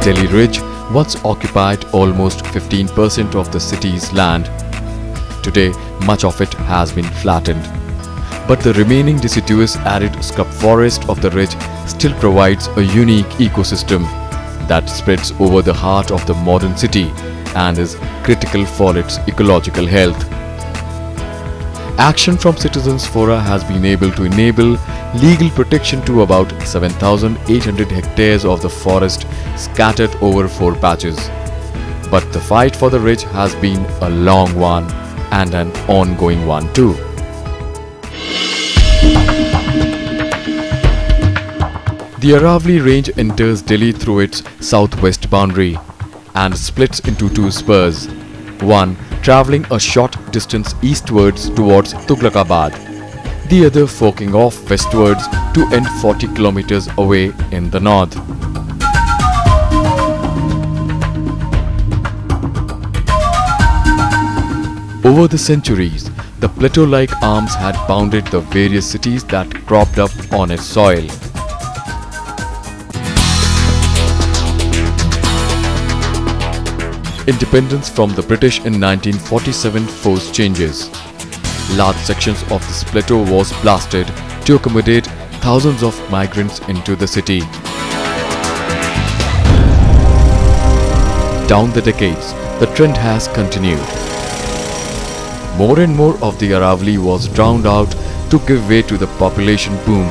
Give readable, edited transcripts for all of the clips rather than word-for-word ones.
Delhi Ridge once occupied almost 15% of the city's land. Today, much of it has been flattened. But the remaining deciduous arid scrub forest of the ridge still provides a unique ecosystem that spreads over the heart of the modern city and is critical for its ecological health. Action from Citizens Fora has been able to enable legal protection to about 7,800 hectares of the forest scattered over 4 patches. But the fight for the ridge has been a long one and an ongoing one too. The Aravalli Range enters Delhi through its southwest boundary and splits into 2 spurs, one travelling a short distance eastwards towards Tughlakabad, the other forking off westwards to end 40 kilometers away in the north. Over the centuries, the plateau-like arms had bounded the various cities that cropped up on its soil. Independence from the British in 1947 forced changes. Large sections of this plateau was blasted to accommodate thousands of migrants into the city. Down the decades, the trend has continued. More and more of the Aravalli was drowned out to give way to the population boom,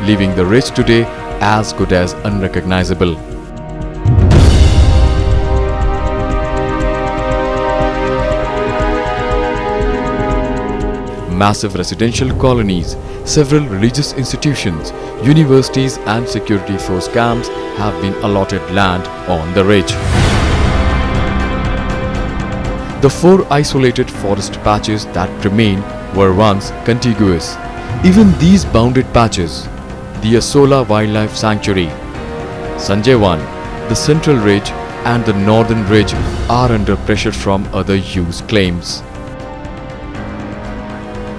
leaving the ridge today as good as unrecognizable. Massive residential colonies, several religious institutions, universities and security force camps have been allotted land on the ridge. The 4 isolated forest patches that remain were once contiguous. Even these bounded patches, the Asola Wildlife Sanctuary, Sanjaywan, the Central Ridge and the Northern Ridge are under pressure from other use claims.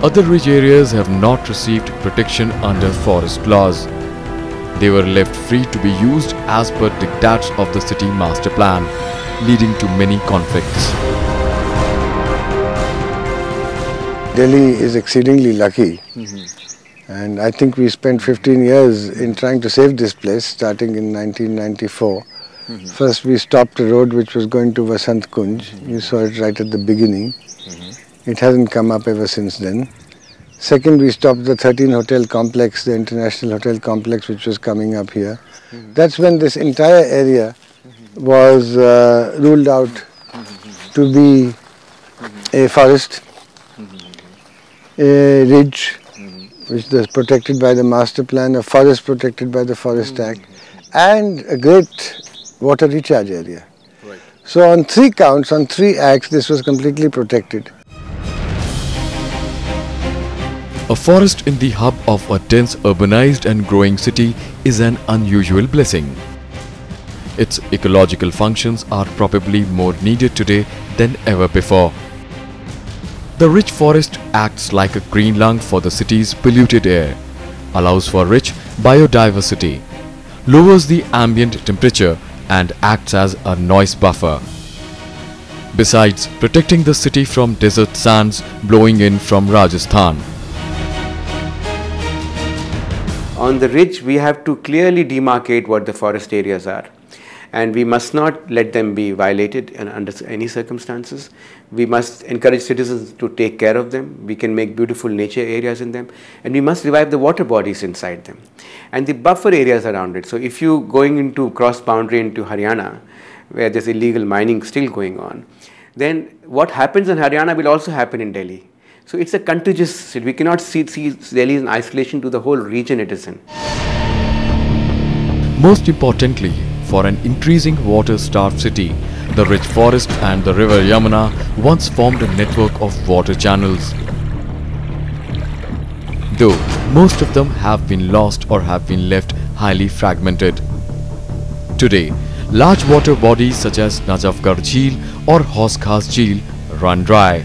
Other ridge areas have not received protection under forest laws. They were left free to be used as per diktats of the city master plan, leading to many conflicts. Delhi is exceedingly lucky, and I think we spent 15 years in trying to save this place, starting in 1994. First we stopped a road which was going to Vasant Kunj. You saw it right at the beginning. It hasn't come up ever since then. Second, we stopped the 13 hotel complex, the international hotel complex which was coming up here. That's when this entire area was ruled out to be a forest, a ridge which was protected by the master plan, a forest protected by the Forest Act, and a great water recharge area. So on 3 counts, on 3 acts, this was completely protected. A forest in the hub of a dense urbanized and growing city is an unusual blessing. Its ecological functions are probably more needed today than ever before. The rich forest acts like a green lung for the city's polluted air, allows for rich biodiversity, lowers the ambient temperature and acts as a noise buffer. Besides protecting the city from desert sands blowing in from Rajasthan. On the ridge, we have to clearly demarcate what the forest areas are, and we must not let them be violated under any circumstances. We must encourage citizens to take care of them. We can make beautiful nature areas in them, and we must revive the water bodies inside them and the buffer areas around it. So if you going into cross boundary into Haryana, where there's illegal mining still going on, then what happens in Haryana will also happen in Delhi. So it's a contiguous city. We cannot see Delhi in isolation to the whole region it is in. Most importantly, for an increasing water-starved city, the rich forest and the river Yamuna once formed a network of water channels. Though most of them have been lost or have been left highly fragmented. Today, large water bodies such as Najafgarh Jheel or Hauskhas Jheel run dry.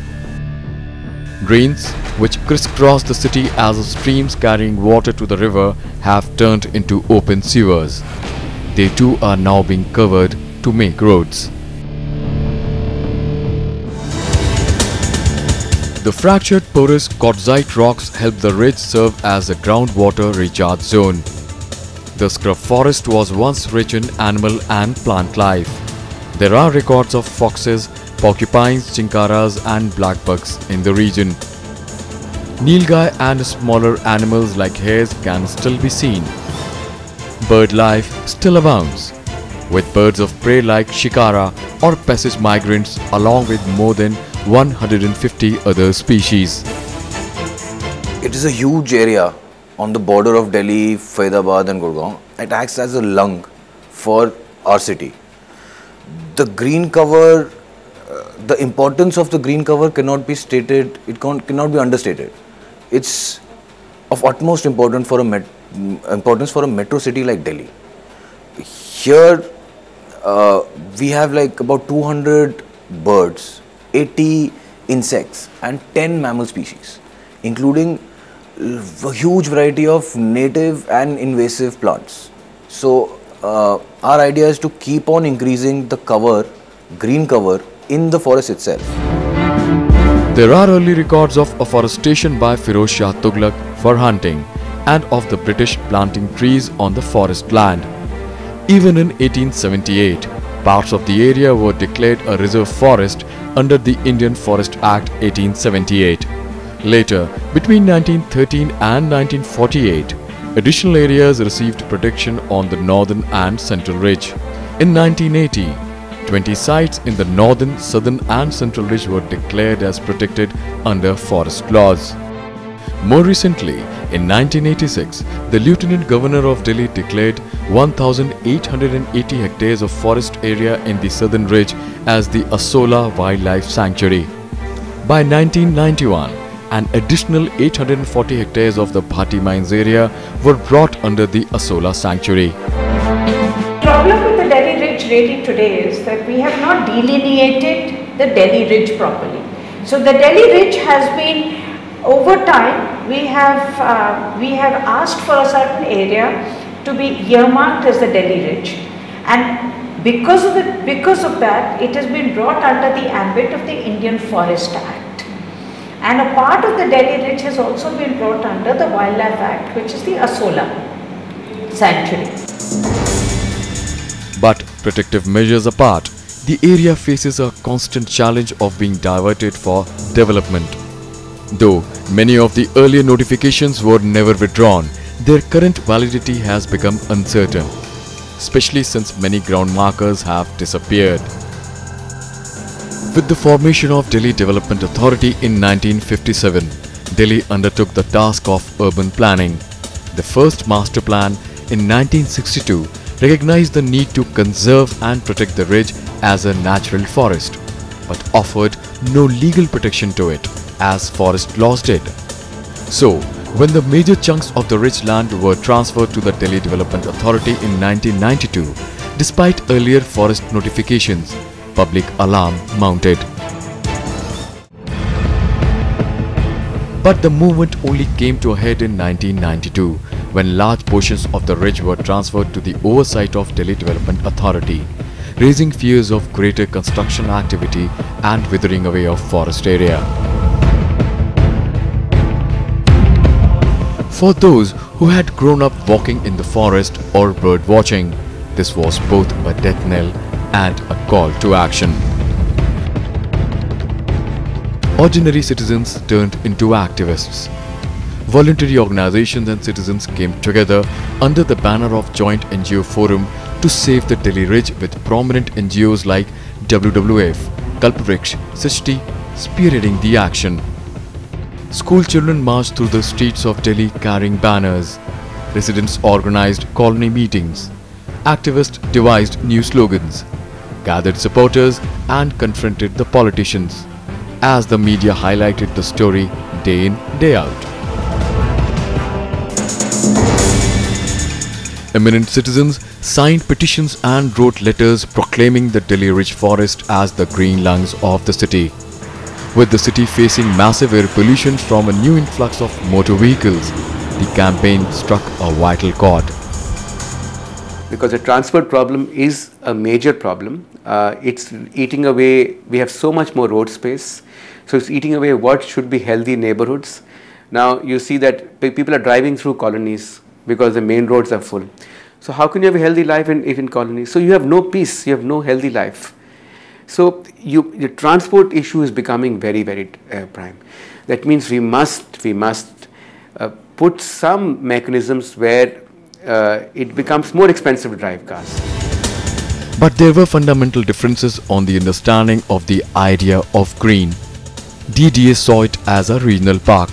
Drains, which crisscross the city as streams carrying water to the river, have turned into open sewers. They too are now being covered to make roads. The fractured porous quartzite rocks help the ridge serve as a groundwater recharge zone. The scrub forest was once rich in animal and plant life. There are records of foxes, porcupines, chinkaras and blackbucks in the region. Nilgai and smaller animals like hares can still be seen. Bird life still abounds, with birds of prey like shikara or passage migrants along with more than 150 other species. It is a huge area on the border of Delhi, Faridabad and Gurgaon. It acts as a lung for our city. The green cover, the importance of the green cover cannot be stated, cannot be understated. It's of utmost importance for a metro city like Delhi. Here we have like about 200 birds, 80 insects and 10 mammal species, including a huge variety of native and invasive plants. So our idea is to keep on increasing the cover, green cover in the forest itself. There are early records of afforestation by Firoz Shah Tughlaq for hunting and of the British planting trees on the forest land. Even in 1878, parts of the area were declared a reserve forest under the Indian Forest Act 1878. Later, between 1913 and 1948, additional areas received protection on the northern and central ridge. In 1980, 20 sites in the northern, southern and central ridge were declared as protected under forest laws. More recently, in 1986, the Lieutenant Governor of Delhi declared 1,880 hectares of forest area in the southern ridge as the Asola Wildlife Sanctuary. By 1991, an additional 840 hectares of the Bhati Mines area were brought under the Asola Sanctuary. The problem with the Delhi Ridge really today is that we have not delineated the Delhi Ridge properly. So the Delhi Ridge has been, over time, we have asked for a certain area to be earmarked as the Delhi Ridge, and because of that, it has been brought under the ambit of the Indian Forest Act, and a part of the Delhi Ridge has also been brought under the Wildlife Act, which is the Asola Sanctuary. But protective measures apart, the area faces a constant challenge of being diverted for development. Though many of the earlier notifications were never withdrawn, their current validity has become uncertain, especially since many ground markers have disappeared. With the formation of Delhi Development Authority in 1957, Delhi undertook the task of urban planning. The first master plan in 1962 recognized the need to conserve and protect the ridge as a natural forest, but offered no legal protection to it, as forest laws did. So, when the major chunks of the ridge land were transferred to the Delhi Development Authority in 1992, despite earlier forest notifications, public alarm mounted. But the movement only came to a head in 1992, when large portions of the ridge were transferred to the oversight of Delhi Development Authority, raising fears of greater construction activity and withering away of forest area. For those who had grown up walking in the forest or bird watching, this was both a death knell and a call to action. Ordinary citizens turned into activists. Voluntary organizations and citizens came together under the banner of Joint NGO Forum to save the Delhi Ridge, with prominent NGOs like WWF, Kalpvriksh, Srishti spearheading the action. School children marched through the streets of Delhi carrying banners. Residents organized colony meetings. Activists devised new slogans, gathered supporters and confronted the politicians, as the media highlighted the story day in, day out. Eminent citizens signed petitions and wrote letters proclaiming the Delhi Ridge Forest as the green lungs of the city. With the city facing massive air pollution from a new influx of motor vehicles, the campaign struck a vital chord. because the transport problem is a major problem. It's eating away, we have so much more road space, so it's eating away what should be healthy neighborhoods. Now you see that people are driving through colonies because the main roads are full. So how can you have a healthy life in colonies? So you have no peace, you have no healthy life. So the transport issue is becoming very, very prime. That means we must put some mechanisms where it becomes more expensive to drive cars. But there were fundamental differences on the understanding of the idea of green. DDA saw it as a regional park.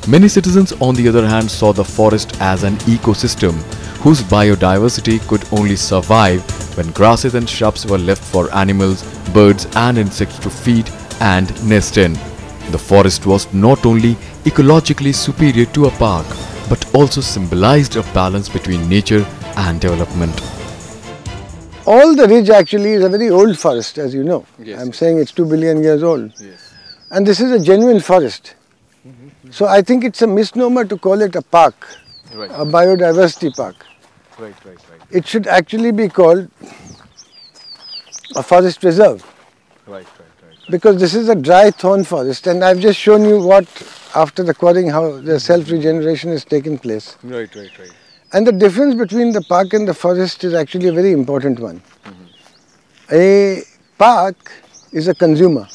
Many citizens, on the other hand, saw the forest as an ecosystem whose biodiversity could only survive when grasses and shrubs were left for animals, birds and insects to feed and nest in. The forest was not only ecologically superior to a park, but also symbolized a balance between nature and development. All the ridge actually is a very old forest, as you know. Yes. I'm saying it's 2 billion years old. Yes. And this is a genuine forest. So I think it's a misnomer to call it a park, Right. a biodiversity park. Right. It should actually be called a forest reserve, Right. because this is a dry thorn forest, and I've just shown you what, after the quarrying, how the self-regeneration is taking place. Right. And the difference between the park and the forest is actually a very important one. A park is a consumer.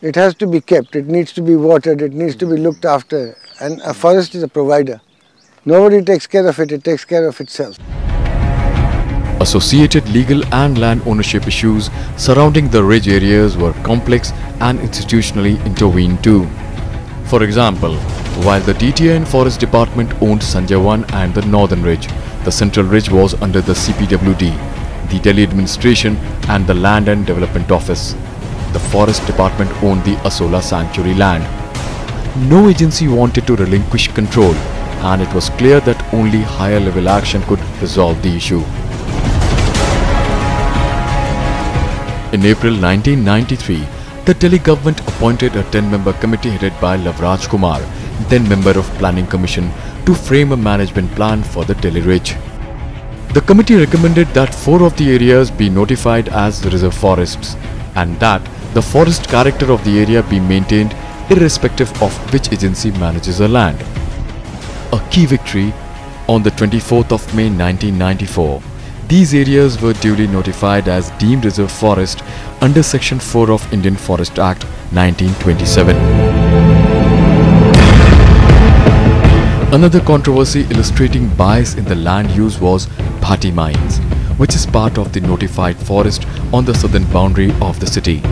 It has to be kept, it needs to be watered, it needs to be looked after, and a forest is a provider. Nobody takes care of it, it takes care of itself. Associated legal and land ownership issues surrounding the ridge areas were complex and institutionally intervened too. For example, while the DTA and Forest Department owned Sanjay 1 and the Northern Ridge, the Central Ridge was under the CPWD, the Delhi Administration and the Land and Development Office. The Forest Department owned the Asola Sanctuary land. No agency wanted to relinquish control, and it was clear that only higher level action could resolve the issue. In April 1993, the Delhi government appointed a 10-member committee headed by Lavraj Kumar, then member of Planning Commission, to frame a management plan for the Delhi Ridge. The committee recommended that 4 of the areas be notified as reserve forests, and that the forest character of the area be maintained irrespective of which agency manages the land. A key victory on the 24th of May 1994. These areas were duly notified as deemed reserve forest under Section 4 of Indian Forest Act 1927. Another controversy illustrating bias in the land use was Bhati mines, which is part of the notified forest on the southern boundary of the city.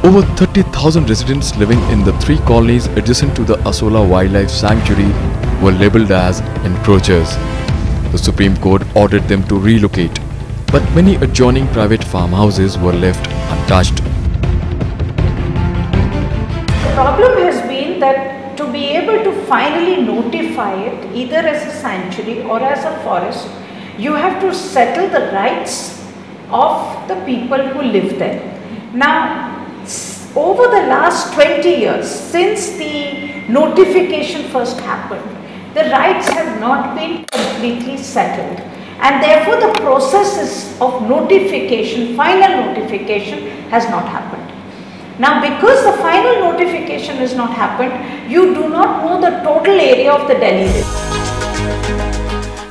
Over 30,000 residents living in the 3 colonies adjacent to the Asola Wildlife Sanctuary were labelled as encroachers. The Supreme Court ordered them to relocate, but many adjoining private farmhouses were left untouched. The problem has been that to be able to finally notify it either as a sanctuary or as a forest, you have to settle the rights of the people who live there. Now, over the last 20 years, since the notification first happened, the rights have not been completely settled, and therefore the process of notification, final notification, has not happened. Now, because the final notification has not happened, you do not know the total area of the Delhi Ridge.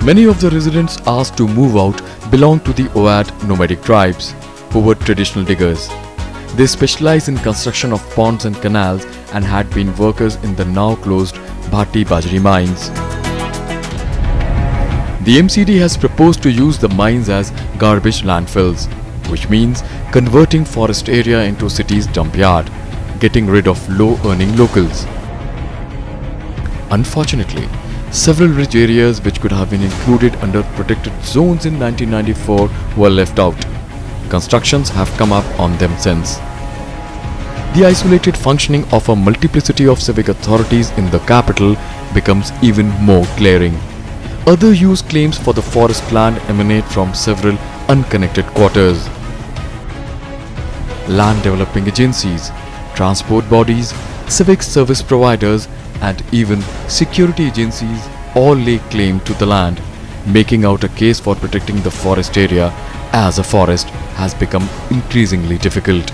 Many of the residents asked to move out belonged to the Oad nomadic tribes, who were traditional diggers. They specialized in construction of ponds and canals and had been workers in the now closed Bhati Bajri mines. The MCD has proposed to use the mines as garbage landfills, which means converting forest area into city's dump yard, getting rid of low-earning locals. Unfortunately, several ridge areas which could have been included under protected zones in 1994 were left out. Constructions have come up on them since. The isolated functioning of a multiplicity of civic authorities in the capital becomes even more glaring. Other use claims for the forest land emanate from several unconnected quarters. Land developing agencies, transport bodies, civic service providers and even security agencies all lay claim to the land, making out a case for protecting the forest area as a forest has become increasingly difficult.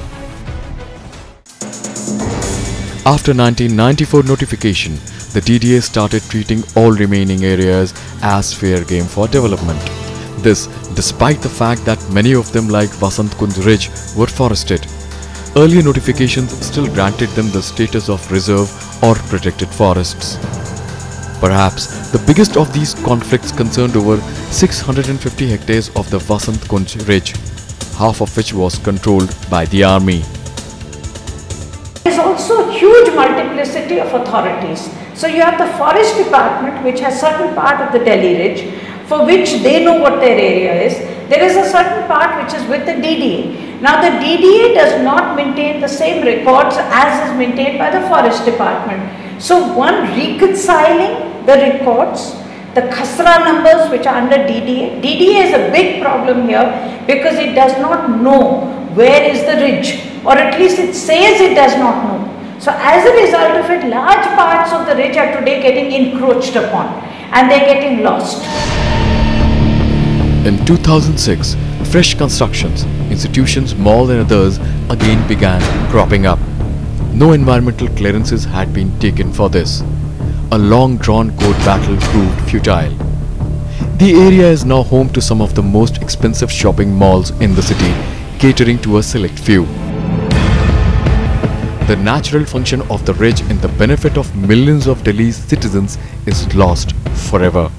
After 1994 notification, the DDA started treating all remaining areas as fair game for development. This despite the fact that many of them like Vasant Kunj Ridge were forested. Earlier notifications still granted them the status of reserve or protected forests. Perhaps the biggest of these conflicts concerned over 650 hectares of the Vasant Kunj Ridge, half of which was controlled by the army. There is also huge multiplicity of authorities. So you have the forest department, which has certain part of the Delhi Ridge for which they know what their area is. There is a certain part which is with the DDA. Now the DDA does not maintain the same records as is maintained by the forest department. So one reconciling the records, the khasra numbers which are under DDA. DDA is a big problem here because it does not know where is the ridge, or at least it says it does not know. So as a result of it, large parts of the ridge are today getting encroached upon and they are getting lost. In 2006, fresh constructions, institutions more than others again began cropping up. No environmental clearances had been taken for this. A long-drawn court battle proved futile. The area is now home to some of the most expensive shopping malls in the city, catering to a select few. The natural function of the ridge in the benefit of millions of Delhi's citizens is lost forever.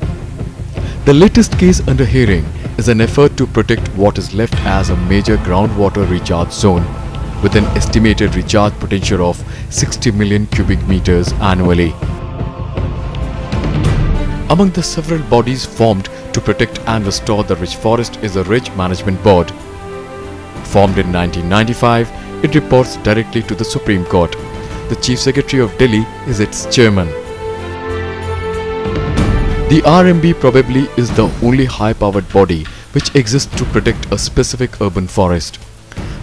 The latest case under hearing is an effort to protect what is left as a major groundwater recharge zone with an estimated recharge potential of 60 million cubic meters annually. Among the several bodies formed to protect and restore the ridge forest is the Ridge Management Board. Formed in 1995, it reports directly to the Supreme Court. The Chief Secretary of Delhi is its chairman. The RMB probably is the only high-powered body which exists to protect a specific urban forest.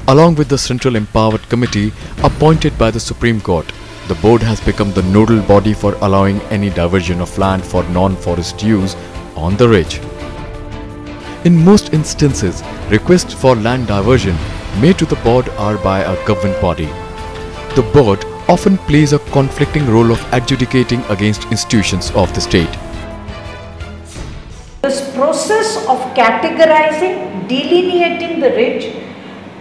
Along with the Central Empowered Committee appointed by the Supreme Court, the board has become the nodal body for allowing any diversion of land for non-forest use on the ridge. In most instances, requests for land diversion made to the board are by a government body. The board often plays a conflicting role of adjudicating against institutions of the state. This process of categorizing, delineating the ridge,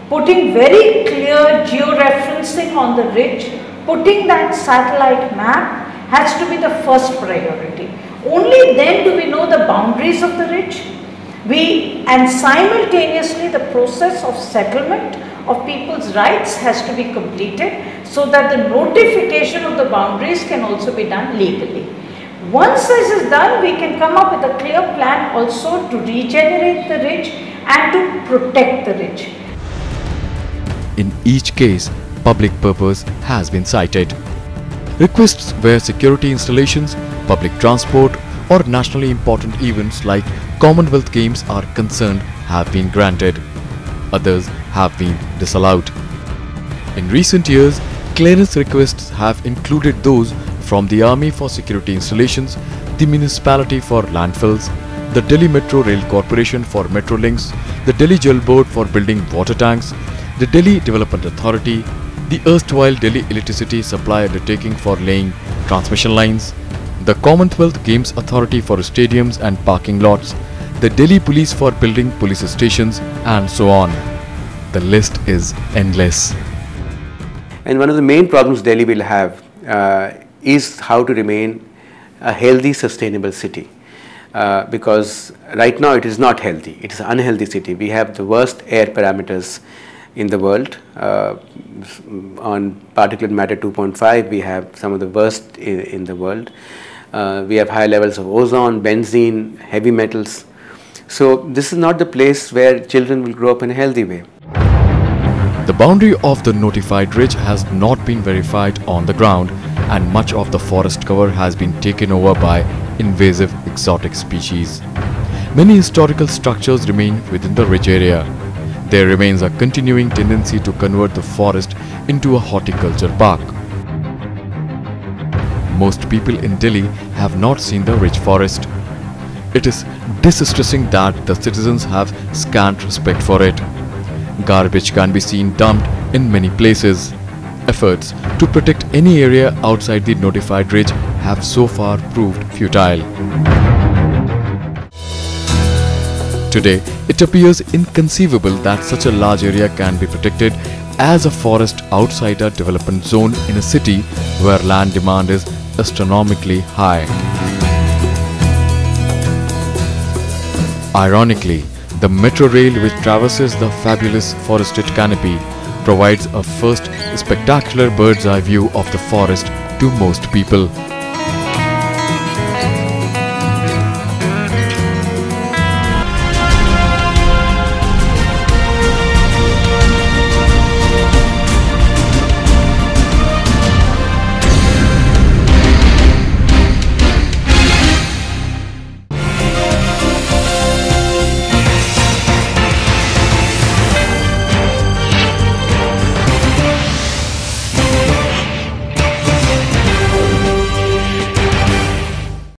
putting very clear georeferencing on the ridge, putting that satellite map has to be the first priority. Only then do we know the boundaries of the ridge. And simultaneously the process of settlement of people's rights has to be completed so that the notification of the boundaries can also be done legally. Once this is done, we can come up with a clear plan also to regenerate the ridge and to protect the ridge. In each case, public purpose has been cited. Requests where security installations, public transport or nationally important events like Commonwealth Games are concerned have been granted. Others have been disallowed. In recent years, clearance requests have included those from the Army for security installations, the municipality for landfills, the Delhi Metro Rail Corporation for metro links, the Delhi Jal Board for building water tanks, the Delhi Development Authority, the erstwhile Delhi Electricity Supply Undertaking for laying transmission lines, the Commonwealth Games Authority for stadiums and parking lots, the Delhi Police for building police stations, and so on. The list is endless. And one of the main problems Delhi will have is how to remain a healthy, sustainable city. Because right now it is not healthy, it is an unhealthy city. We have the worst air parameters in the world. On particulate matter 2.5, we have some of the worst in the world. We have high levels of ozone, benzene, heavy metals. So this is not the place where children will grow up in a healthy way. The boundary of the notified ridge has not been verified on the ground, and much of the forest cover has been taken over by invasive exotic species. Many historical structures remain within the ridge area. there remains a continuing tendency to convert the forest into a horticulture park. Most people in Delhi have not seen the rich forest. It is distressing that the citizens have scant respect for it. Garbage can be seen dumped in many places. Efforts to protect any area outside the notified ridge have so far proved futile. Today, it appears inconceivable that such a large area can be protected as a forest outside a development zone in a city where land demand is astronomically high. Ironically, the metro rail which traverses the fabulous forested canopy provides a first spectacular bird's eye view of the forest to most people.